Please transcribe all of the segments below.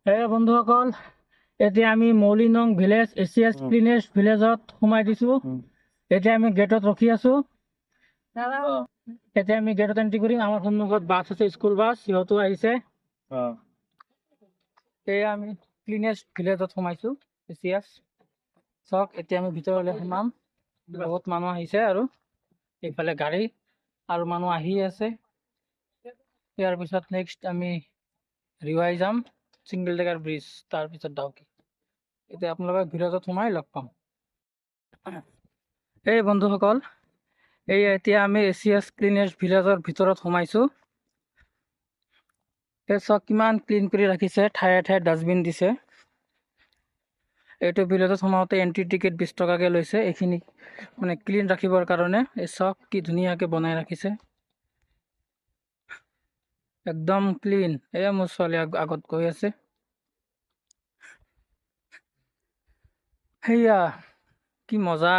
বন্ধুসকল, এতিয়া আমি মৌলিনং ভিলেজ এছিয়াছ ক্লিনেষ্ট ভিলেজত সোমাই দিছো। এতিয়া আমি গেটত ৰখি আছো। এতিয়া আমি গেটত এণ্ট্ৰি কৰিম। আমাৰ সন্মুখত বাছ আছে, স্কুল বাছ, সিহঁতো আহিছে। এয়া আমি ক্লিনেষ্ট ভিলেজত সোমাইছো, এছিয়াছ। চাওক, এতিয়া আমি ভিতৰলৈ সোমাম। বহুত মানুহ আহিছে আৰু এইফালে গাড়ী আৰু মানুহ আহি আছে। ইয়াৰ পিছত নেক্সট আমি ৰিৱাই যাম, ছিংগল ডেকাৰ ব্ৰিজ, তাৰপিছত ডাউকি। এতিয়া আপোনালোকে ভিলেজত সোমাই লগ পাম। বন্ধুসকল, এতিয়া আমি এছিয়াছ ক্লিনেষ্ট ভিলেজৰ ভিতৰত সোমাইছো। চাওক কিমান ক্লিন কৰি ৰাখিছে, ঠায়ে ঠায়ে ডাষ্টবিন দিছে। এইটো ভিলেজত সোমাওঁতে এণ্ট্ৰি টিকেট 20 টকাকৈ লৈছে, এইখিনি মানে ক্লিন ৰাখিবৰ কাৰণে। চাওক কি ধুনীয়াকৈ বনাই ৰাখিছে, একদম ক্লিন। মোৰ ছোৱালী আগত গৈ আছে। সেয়া কি মজা।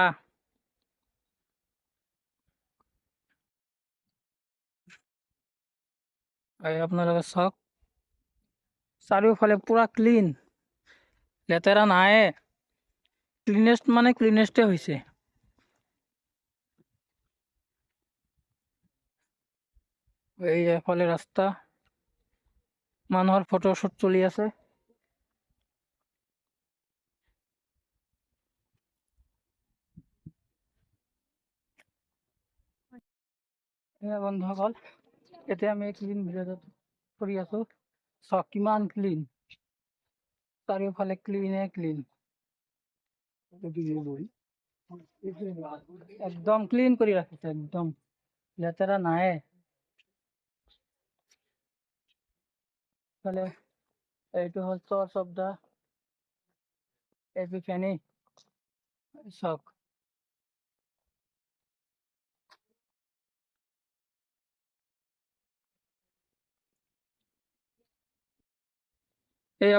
আপোনালোকে চাওক, চাৰিওফালে পুৰা ক্লিন, লেতেৰা নাই। ক্লিনেষ্ট মানে ক্লিনেষ্টে হৈছে। এফালে ৰাস্তা, মানুহৰ ফটোশ্বুট চলি আছে। বন্ধুসকল, এতিয়া আমি ক্লিন ভিলেজত ফুৰি আছো। চাওক কিমান ক্লিন, চাৰিওফালে ক্লিনে ক্লিন, একদম ক্লিন কৰি ৰাখিছে, একদম লেতেৰা নাই। এইটো হ'ল চৰ্চ অফ দা এপিফেনী। চাওক,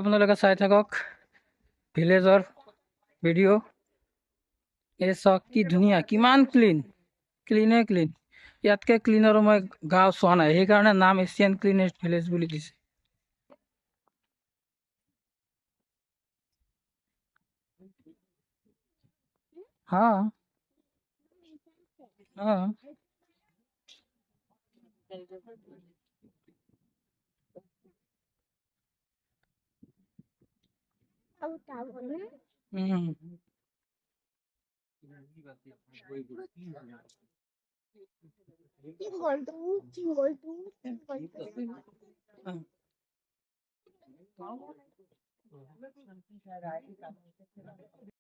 আপোনালোকে চাই থাকক ভিলেজৰ ভিডিঅ'। চাওক কি ধুনীয়া, কিমান ক্লিন, ক্লিনে ক্লিন। ইয়াতকে ক্লিন আৰু মই গাঁও চোৱা নাই, সেইকাৰণে নাম এছিয়ান ক্লিনেষ্ট ভিলেজ বুলি দিছে। हाँ हाँ